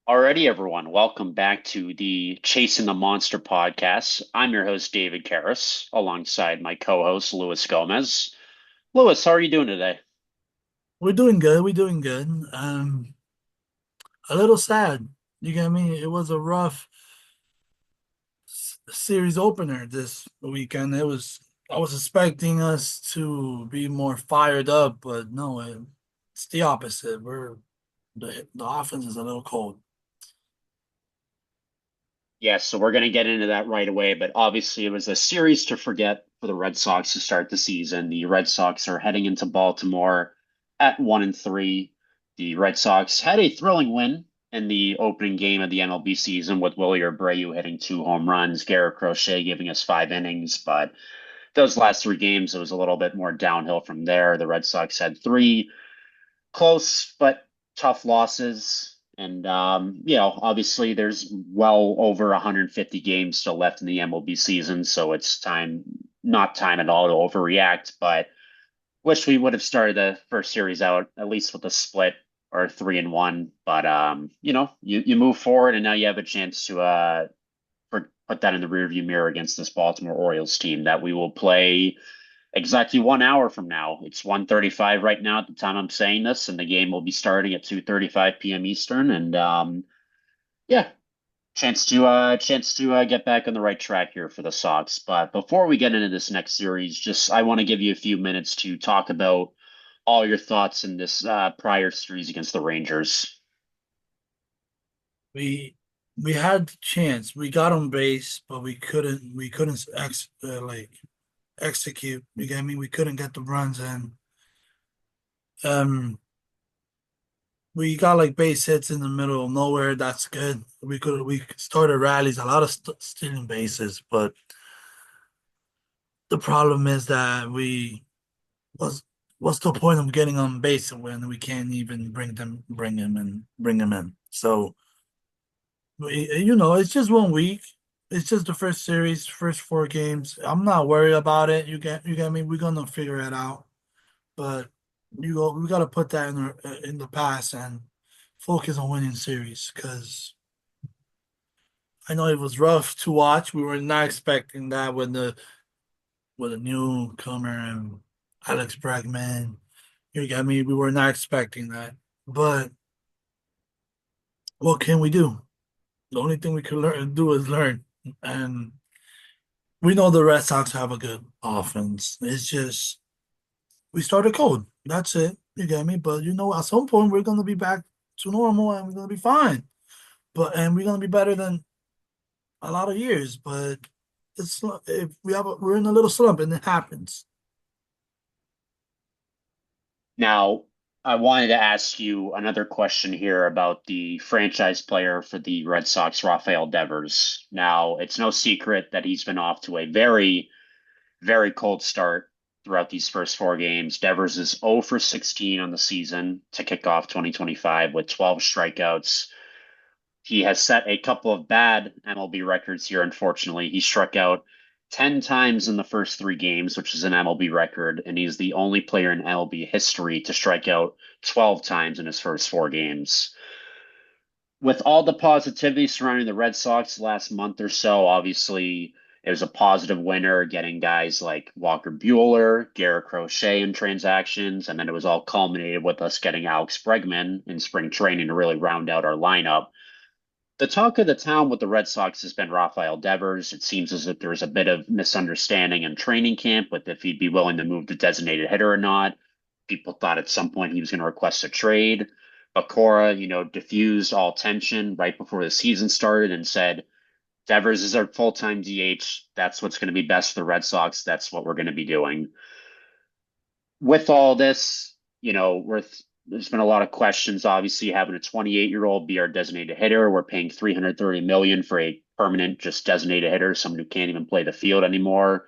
Alrighty, everyone. Welcome back to the Chasing the Monster podcast. I'm your host, David Karras, alongside my co-host, Luis Gomez. Luis, how are you doing today? We're doing good. We're doing good. A little sad. You get me? It was a rough series opener this weekend. I was expecting us to be more fired up, but no, it's the opposite. The offense is a little cold. Yes, so we're going to get into that right away, but obviously it was a series to forget for the Red Sox to start the season. The Red Sox are heading into Baltimore at 1-3. The Red Sox had a thrilling win in the opening game of the MLB season with Willie Abreu hitting two home runs, Garrett Crochet giving us 5 innings, but those last three games, it was a little bit more downhill from there. The Red Sox had three close but tough losses. And, obviously there's well over 150 games still left in the MLB season. So it's not time at all to overreact. But wish we would have started the first series out at least with a split or 3-1. But, you move forward and now you have a chance to put that in the rearview mirror against this Baltimore Orioles team that we will play exactly 1 hour from now. It's 1:35 right now at the time I'm saying this, and the game will be starting at 2:35 p.m. Eastern. And yeah, chance to get back on the right track here for the Sox. But before we get into this next series, just I want to give you a few minutes to talk about all your thoughts in this prior series against the Rangers. We we had the chance. We got on base, but we couldn't execute. You get me? We couldn't get the runs in. Um, we got like base hits in the middle of nowhere. That's good. We started rallies, a lot of stealing bases, but the problem is that we was what's the point of getting on base when we can't even bring him in. So it's just 1 week. It's just the first series, first 4 games. I'm not worried about it. You get me. We're gonna figure it out. But we got to put that in the past and focus on winning series because I know it was rough to watch. We were not expecting that with a newcomer and Alex Bregman. You got me. We were not expecting that. But what can we do? The only thing we can do is learn. And we know the Red Sox have a good offense. It's just we started cold. That's it. You get me? But at some point we're gonna be back to normal and we're gonna be fine. And we're gonna be better than a lot of years. But it's if we're in a little slump and it happens. Now, I wanted to ask you another question here about the franchise player for the Red Sox, Rafael Devers. Now, it's no secret that he's been off to a very, very cold start throughout these first four games. Devers is 0 for 16 on the season to kick off 2025 with 12 strikeouts. He has set a couple of bad MLB records here, unfortunately. He struck out 10 times in the first three games, which is an MLB record, and he's the only player in MLB history to strike out 12 times in his first four games. With all the positivity surrounding the Red Sox last month or so, obviously it was a positive winner, getting guys like Walker Buehler, Garrett Crochet in transactions, and then it was all culminated with us getting Alex Bregman in spring training to really round out our lineup. The talk of the town with the Red Sox has been Rafael Devers. It seems as if there's a bit of misunderstanding in training camp with if he'd be willing to move to designated hitter or not. People thought at some point he was going to request a trade. But Cora, diffused all tension right before the season started and said, Devers is our full-time DH. That's what's going to be best for the Red Sox. That's what we're going to be doing. With all this, there's been a lot of questions. Obviously, having a 28-year-old be our designated hitter, we're paying 330 million for a permanent, just designated hitter, someone who can't even play the field anymore.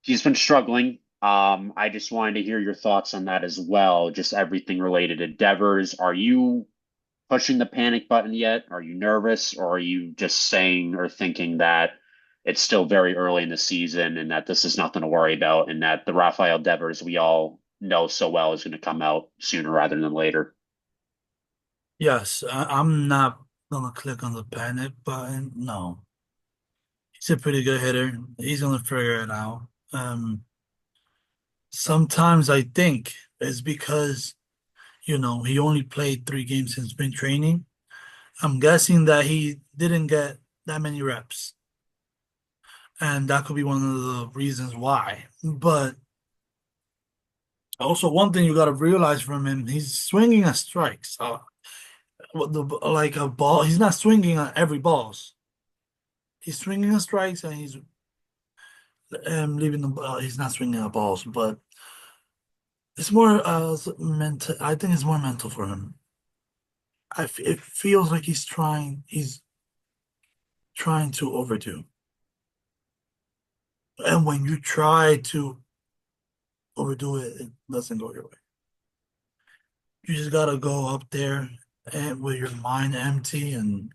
He's been struggling. I just wanted to hear your thoughts on that as well. Just everything related to Devers. Are you pushing the panic button yet? Are you nervous, or are you just saying or thinking that it's still very early in the season and that this is nothing to worry about and that the Rafael Devers we all know so well is going to come out sooner rather than later? Yes, I'm not gonna click on the panic button. No, he's a pretty good hitter. He's gonna figure it out. Sometimes I think it's because, he only played 3 games in spring training. I'm guessing that he didn't get that many reps, and that could be one of the reasons why. But also, one thing you got to realize from him, he's swinging at strikes. Like a ball, he's not swinging at every balls. He's swinging at strikes, and he's leaving the. He's not swinging at balls, but it's more mental. I think it's more mental for him. It feels like He's trying to overdo, and when you try to overdo it, it doesn't go your way. You just gotta go up there and with your mind empty and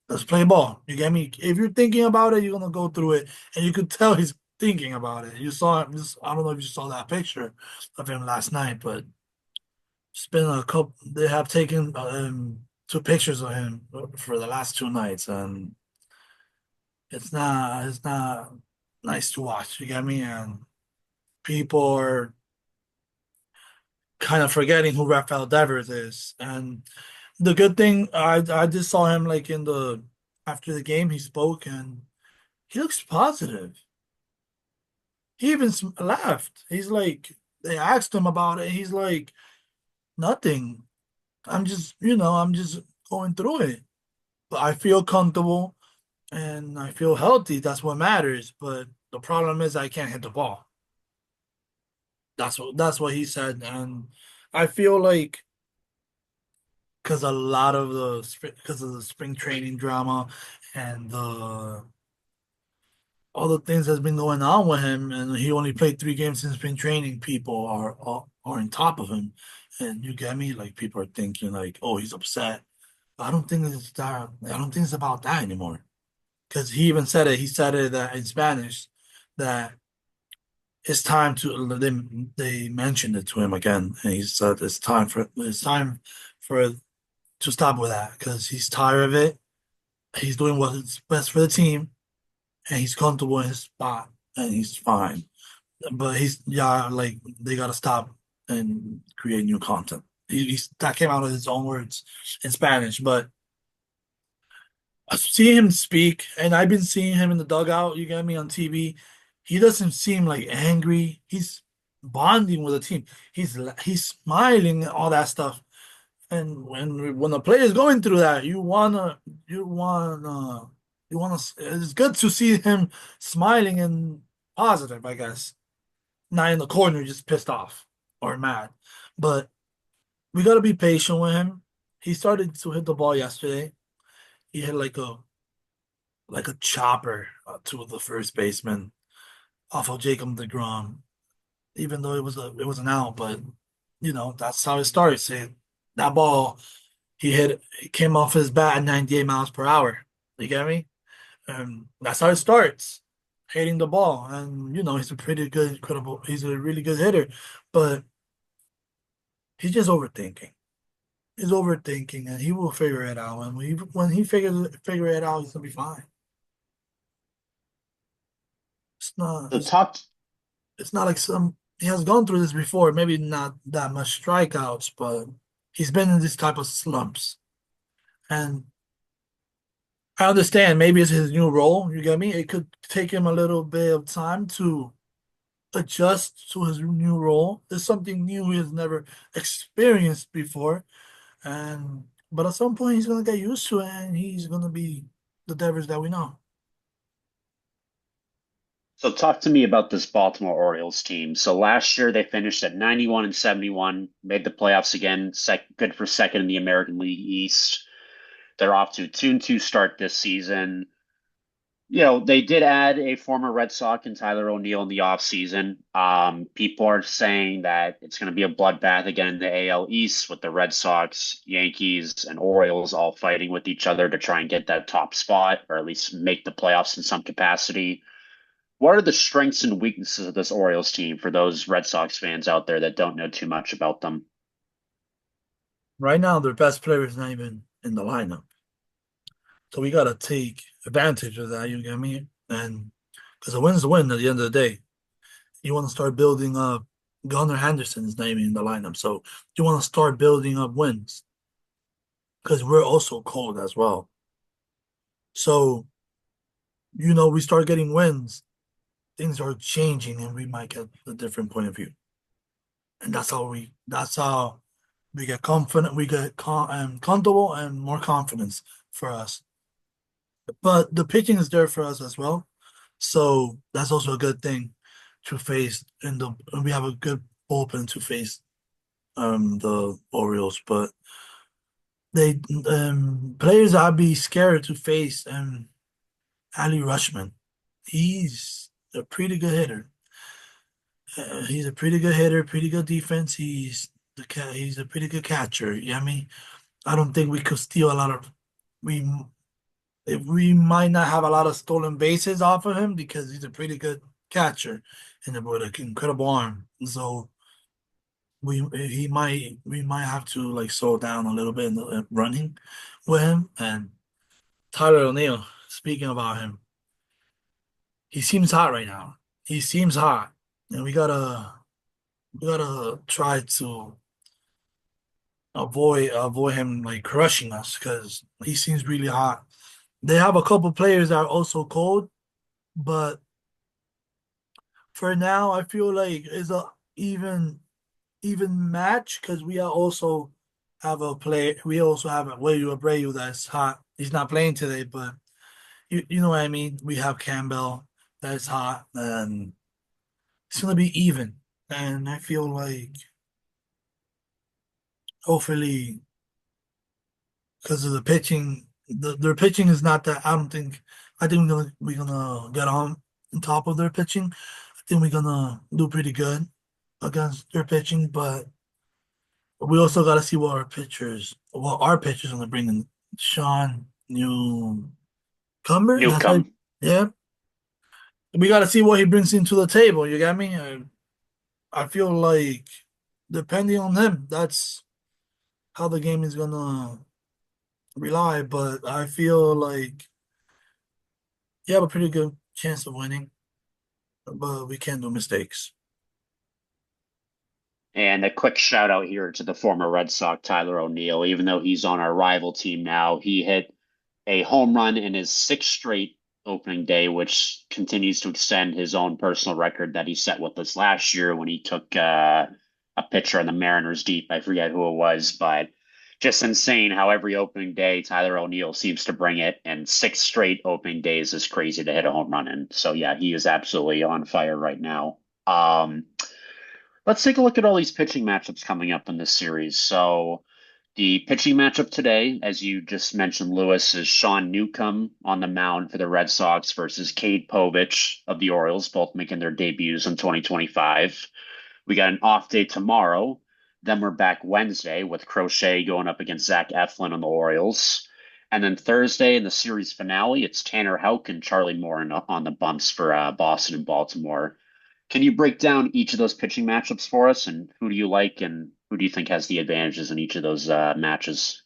let's play ball. You get me? If you're thinking about it, you're gonna go through it, and you could tell he's thinking about it. You saw him. I don't know if you saw that picture of him last night, but it's been a couple. They have taken 2 pictures of him for the last 2 nights, and it's not nice to watch. You get me? And people are kind of forgetting who Rafael Devers is. And the good thing, I just saw him like in the after the game, he spoke and he looks positive. He even laughed. He's like, they asked him about it. He's like, nothing. I'm just going through it. But I feel comfortable and I feel healthy. That's what matters. But the problem is I can't hit the ball. That's what he said. And I feel like because of the spring training drama and the all the things that's been going on with him, and he only played 3 games in spring training. People are on top of him, and you get me. Like people are thinking like, oh, he's upset. I don't think it's that. I don't think it's about that anymore. Because he even said it. He said it that in Spanish that it's time to. They mentioned it to him again, and he said it's time for to stop with that because he's tired of it. He's doing what's best for the team, and he's comfortable in his spot, and he's fine. But yeah, like they gotta stop and create new content. That came out of his own words in Spanish, but I see him speak, and I've been seeing him in the dugout. You get me on TV. He doesn't seem like angry. He's bonding with the team. He's smiling and all that stuff. And when the player is going through that, you wanna. It's good to see him smiling and positive, I guess. Not in the corner, just pissed off or mad. But we gotta be patient with him. He started to hit the ball yesterday. He hit like a chopper to the first baseman off of Jacob deGrom. Even though it was an out, but that's how it starts. That ball it came off his bat at 98 miles per hour. You get me? That's how it starts. Hitting the ball. And he's a pretty good, incredible, he's a really good hitter, but he's just overthinking. He's overthinking and he will figure it out. And when he figure it out, he's gonna be fine. It's not So it's, talk it's not like some he has gone through this before, maybe not that much strikeouts, but he's been in this type of slumps. And I understand maybe it's his new role, you get me? It could take him a little bit of time to adjust to his new role. It's something new he has never experienced before. And but at some point he's gonna get used to it and he's gonna be the Devers that we know. so talk to me about this Baltimore Orioles team. So last year they finished at 91 and 71, made the playoffs again, good for second in the American League East. They're off to a 2-2 start this season. They did add a former Red Sox and Tyler O'Neill in the offseason. People are saying that it's going to be a bloodbath again in the AL East with the Red Sox, Yankees, and Orioles all fighting with each other to try and get that top spot or at least make the playoffs in some capacity. What are the strengths and weaknesses of this Orioles team for those Red Sox fans out there that don't know too much about them? right now their best player is not even in the lineup. So we gotta take advantage of that, you get me? And because a win's a win at the end of the day. You want to start building up. Gunnar Henderson is not even in the lineup. So you want to start building up wins because we're also cold as well. So, we start getting wins, things are changing and we might get a different point of view. And that's how we get confident, we get comfortable and more confidence for us. But the pitching is there for us as well. So that's also a good thing to face we have a good bullpen to face the Orioles. But they players I'd be scared to face Ali Rushman. He's a pretty good hitter. He's a pretty good hitter, pretty good defense. He's a pretty good catcher. I mean, I don't think we could steal a lot of we if we might not have a lot of stolen bases off of him because he's a pretty good catcher and with an incredible arm. So we might have to like slow down a little bit in the running with him. And Tyler O'Neill, speaking about him, he seems hot right now. He seems hot, and we gotta try to avoid him like crushing us because he seems really hot. They have a couple players that are also cold, but for now, I feel like it's a even even match because we also have a Wayu Abreu that's hot. He's not playing today, but you know what I mean. We have Campbell that's hot, and it's gonna be even. And I feel like hopefully because of the pitching, their pitching is not that. I don't think. I think we're gonna get on top of their pitching. I think we're gonna do pretty good against their pitching, but we also got to see what our pitchers gonna bring in. Sean Newcomer, that's like, Newcomb. yeah. We got to see what he brings into the table. You got me? I feel like depending on him, that's how the game is gonna rely. But I feel like you have a pretty good chance of winning, but we can't do mistakes. And a quick shout out here to the former Red Sox, Tyler O'Neill. Even though he's on our rival team now, he hit a home run in his sixth straight opening day, which continues to extend his own personal record that he set with us last year when he took a pitcher on the Mariners deep. I forget who it was, but just insane how every opening day Tyler O'Neill seems to bring it, and six straight opening days is crazy to hit a home run in. So yeah, he is absolutely on fire right now. Let's take a look at all these pitching matchups coming up in this series. So, the pitching matchup today, as you just mentioned, Lewis, is Sean Newcomb on the mound for the Red Sox versus Cade Povich of the Orioles, both making their debuts in 2025. We got an off day tomorrow. Then we're back Wednesday with Crochet going up against Zach Eflin on the Orioles. And then Thursday in the series finale, it's Tanner Houck and Charlie Moore on the bumps for Boston and Baltimore. Can you break down each of those pitching matchups for us, and who do you like, and who do you think has the advantages in each of those matches?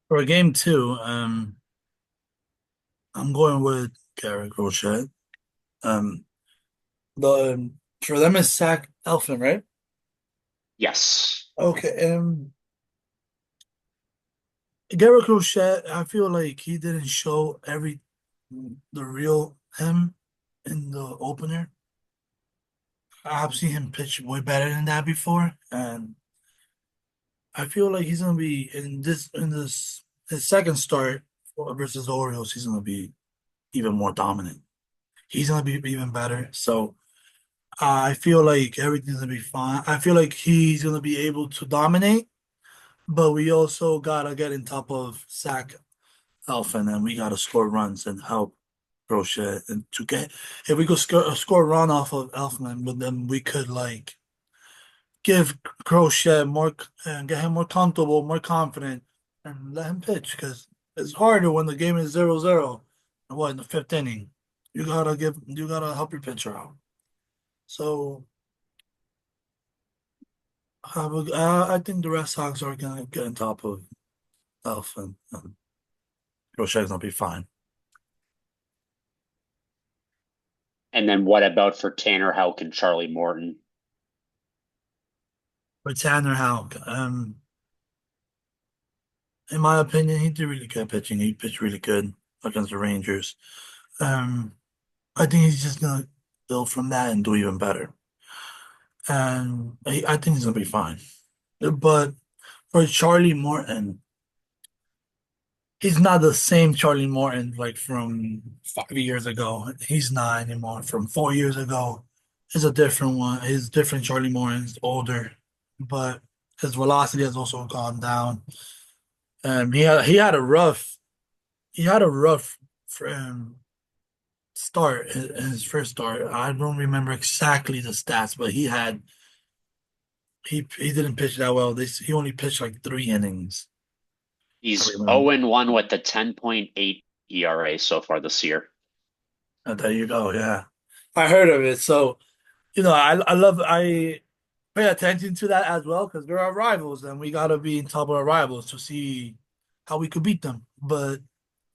For game two, I'm going with Garrett Crochet. Um, for them is Zach Elfin, right? Yes. Okay. Garrett Crochet, I feel like he didn't show the real him in the opener. I've seen him pitch way better than that before, and I feel like he's gonna be in this his second start versus the Orioles. He's gonna be even more dominant. He's gonna be even better. So I feel like everything's gonna be fine. I feel like he's gonna be able to dominate, but we also gotta get in top of Zach Elfin, and we gotta score runs and help Crochet. And to get if we could score a run off of Elfman, but then we could like give Crochet more and get him more comfortable, more confident, and let him pitch because it's harder when the game is 0-0. What in the fifth inning? You gotta help your pitcher out. So I think the Red Sox are gonna get on top of Elf and Crochet's gonna be fine. And then what about for Tanner Houck and Charlie Morton? But Tanner Houck, in my opinion, he did really good pitching. He pitched really good against the Rangers. Um, I think he's just gonna build from that and do even better. And I think he's gonna be fine. But for Charlie Morton, he's not the same Charlie Morton like from 5 years ago. He's not anymore. From 4 years ago, it's a different one. He's different. Charlie Morton's older, but his velocity has also gone down. He had a rough um, start in his first start. I don't remember exactly the stats, but he didn't pitch that well. He only pitched like 3 innings. I He's remember. 0-1 with the 10.8 ERA so far this year. There you go. Yeah, I heard of it. So I pay attention to that as well because they're our rivals and we gotta be in top of our rivals to see how we could beat them. But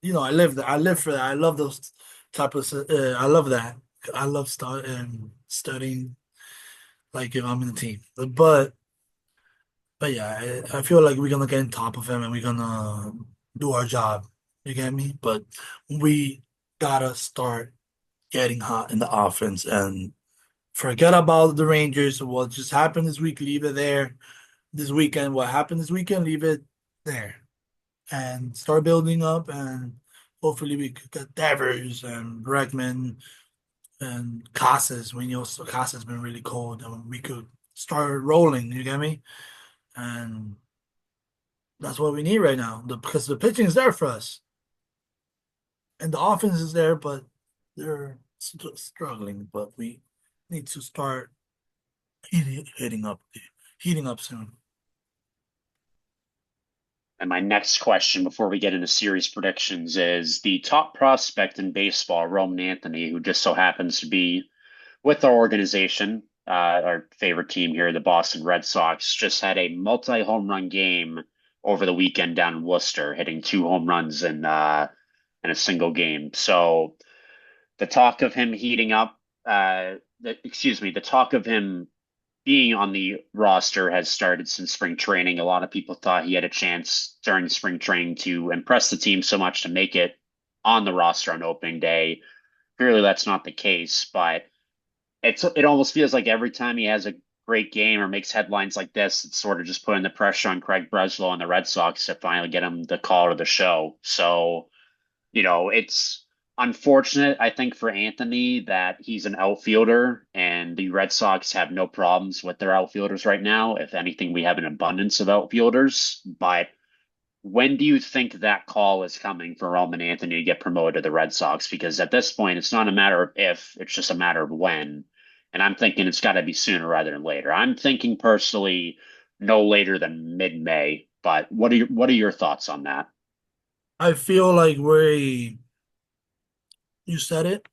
I live for that. I love those type of. I love that. I love studying like if I'm in the team. But yeah, I feel like we're gonna get on top of him and we're gonna do our job. You get me? But we gotta start getting hot in the offense and forget about the Rangers. What just happened this week, leave it there. This weekend, what happened this weekend, leave it there. And start building up and hopefully we could get Devers and Bregman and Casas. We know Casas has been really cold and we could start rolling, you get me? And that's what we need right now. Because the pitching is there for us. And the offense is there, but they're struggling. But we need to start heating up heating up soon. And my next question before we get into series predictions is the top prospect in baseball, Roman Anthony, who just so happens to be with our organization, our favorite team here, the Boston Red Sox, just had a multi-home run game over the weekend down in Worcester, hitting 2 home runs in a single game. So the talk of him heating up, the talk of him being on the roster has started since spring training. A lot of people thought he had a chance during spring training to impress the team so much to make it on the roster on opening day. Clearly, that's not the case, but it almost feels like every time he has a great game or makes headlines like this, it's sort of just putting the pressure on Craig Breslow and the Red Sox to finally get him the call to the show. So it's unfortunate, I think, for Anthony that he's an outfielder and the Red Sox have no problems with their outfielders right now. If anything, we have an abundance of outfielders. But when do you think that call is coming for Roman Anthony to get promoted to the Red Sox? Because at this point, it's not a matter of if, it's just a matter of when. And I'm thinking it's got to be sooner rather than later. I'm thinking personally no later than mid-May. But what are your thoughts on that? I feel like you said it.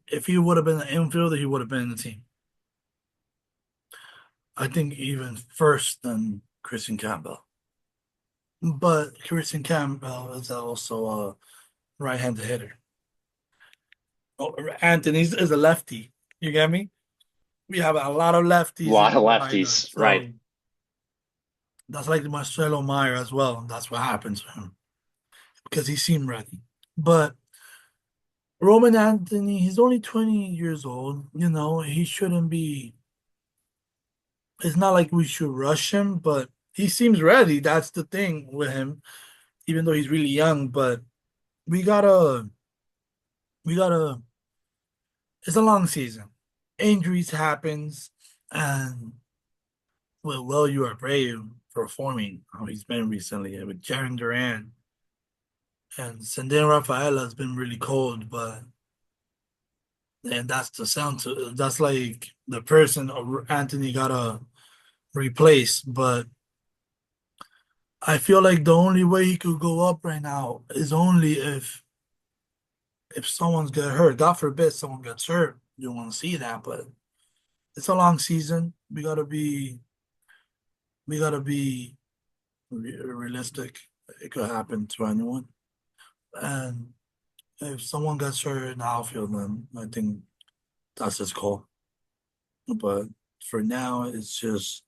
If he would have been an infielder, he would have been in the team. I think even first than Christian Campbell. But Christian Campbell is also a right-handed hitter. Oh, Anthony is a lefty. You get me? We have a lot of A lefties lot of behind us. lefties, right? So that's like Marcelo Meyer as well. That's what happens to him because he seemed ready. But Roman Anthony, he's only 20 years old. He shouldn't be. It's not like we should rush him, but he seems ready. That's the thing with him, even though he's really young. But we we gotta. It's a long season. Injuries happens, and well, you are brave performing how he's been recently with Jaren Duran and Sandin Rafaela has been really cold, but and that's the sound to that's like the person Anthony gotta replace. But I feel like the only way he could go up right now is only if someone's get hurt. God forbid someone gets hurt. You don't want to see that, but it's a long season. We gotta be we gotta be realistic. It could happen to anyone. And if someone gets hurt in the outfield, then I think that's his call. But for now, it's just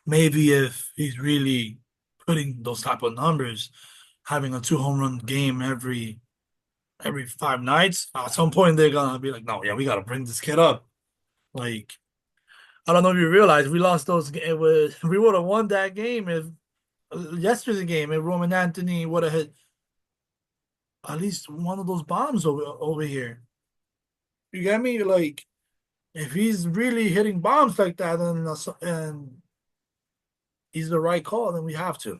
maybe if he's really putting those type of numbers, having a 2 home run game every 5 nights, at some point they're gonna be like, no, yeah, we gotta bring this kid up. Like, I don't know if you realize we lost those. We would have won that game if yesterday's game if Roman Anthony would have hit at least one of those bombs over here. You get me? Like, if he's really hitting bombs like that, and he's the right call, then we have to.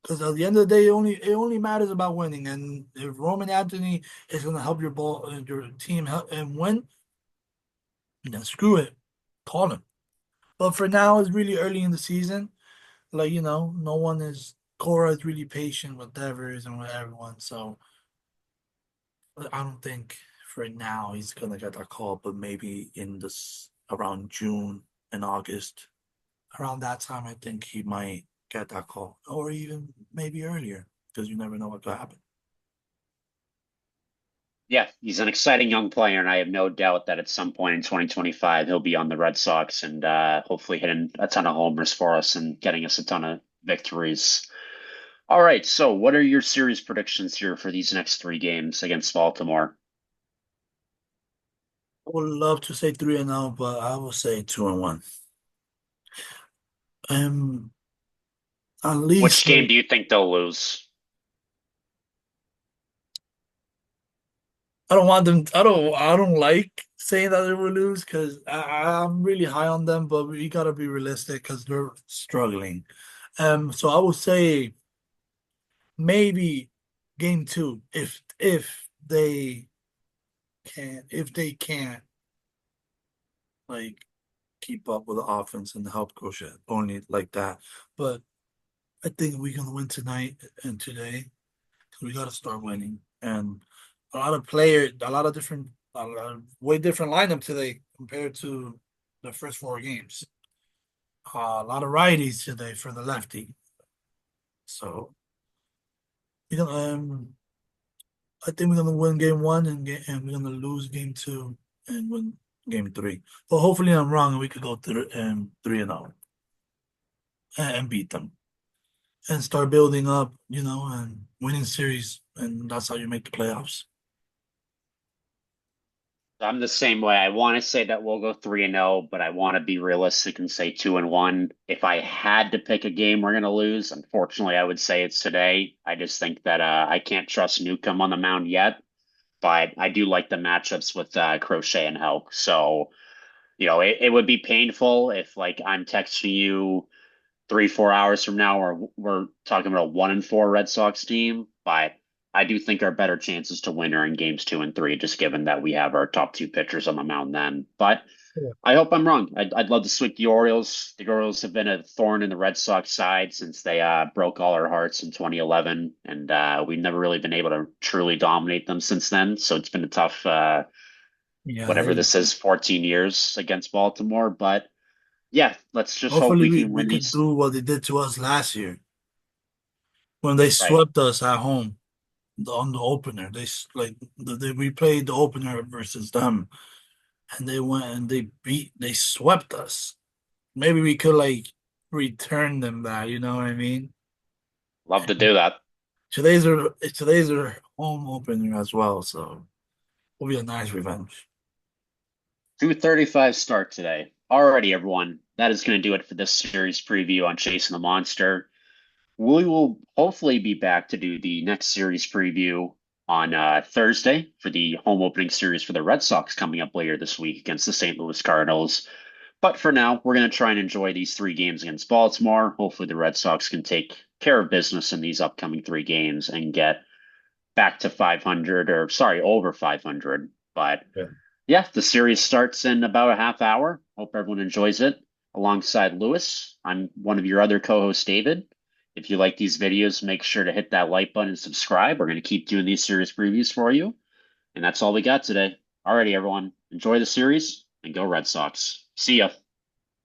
Because at the end of the day, it only matters about winning. And if Roman Anthony is going to help your team help and win, then screw it, call him. But for now, it's really early in the season. Like, no one is Cora is really patient with Devers and with everyone. So I don't think for now he's gonna get that call, but maybe in this around June and August, around that time, I think he might get that call, or even maybe earlier, because you never know what could happen. Yeah, he's an exciting young player, and I have no doubt that at some point in 2025 he'll be on the Red Sox and hopefully hitting a ton of homers for us and getting us a ton of victories. All right, so what are your series predictions here for these next three games against Baltimore? I would love to say 3-0, but I will say 2-1. Um, at Which least game like do you think they'll lose? I don't want them. I don't like saying that they will lose because I'm really high on them, but we gotta be realistic because they're struggling. So I would say maybe game two if they can't like keep up with the offense and help coach it only like that. But I think we're gonna win tonight and today. We gotta start winning and a lot of different, way different lineup today compared to the first 4 games. A lot of righties today for the lefty. So I think we're gonna win game one and we're gonna lose game two and win game three. But hopefully I'm wrong and we could go through 3-0 and beat them and start building up, and winning series, and that's how you make the playoffs. I'm the same way. I want to say that we'll go 3-0, but I want to be realistic and say 2-1. If I had to pick a game we're going to lose, unfortunately, I would say it's today. I just think that I can't trust Newcomb on the mound yet, but I do like the matchups with Crochet and Helk. So, it would be painful if like I'm texting you 3, 4 hours from now, we're talking about a 1-4 Red Sox team, but I do think our better chances to win are in games two and three, just given that we have our top two pitchers on the mound then. But Yeah. I hope I'm wrong. I'd love to sweep the Orioles. The Orioles have been a thorn in the Red Sox side since they broke all our hearts in 2011, and we've never really been able to truly dominate them since then. So it's been a tough, Yeah, whatever this is, 14 years against Baltimore. But yeah, let's just hope hopefully we we, can we win could these. do what they did to us last year when they Right. swept us at home on the opener. We played the opener versus them, and they went and they swept us. Maybe we could like return them that. You know what I mean? Love to do that. Today's our home opener as well, so it'll be a nice revenge. 2:35 start today. Alrighty, everyone. That is going to do it for this series preview on Chasing the Monster. We will hopefully be back to do the next series preview on Thursday for the home opening series for the Red Sox coming up later this week against the St. Louis Cardinals. But for now, we're going to try and enjoy these three games against Baltimore. Hopefully, the Red Sox can take care of business in these upcoming three games and get back to 500 or, sorry, over 500. But Yeah. yeah, the series starts in about a half hour. Hope everyone enjoys it. Alongside Lewis, I'm one of your other co-hosts, David. If you like these videos, make sure to hit that like button and subscribe. We're going to keep doing these series previews for you. And that's all we got today. Alrighty, everyone. Enjoy the series and go Red Sox. See ya.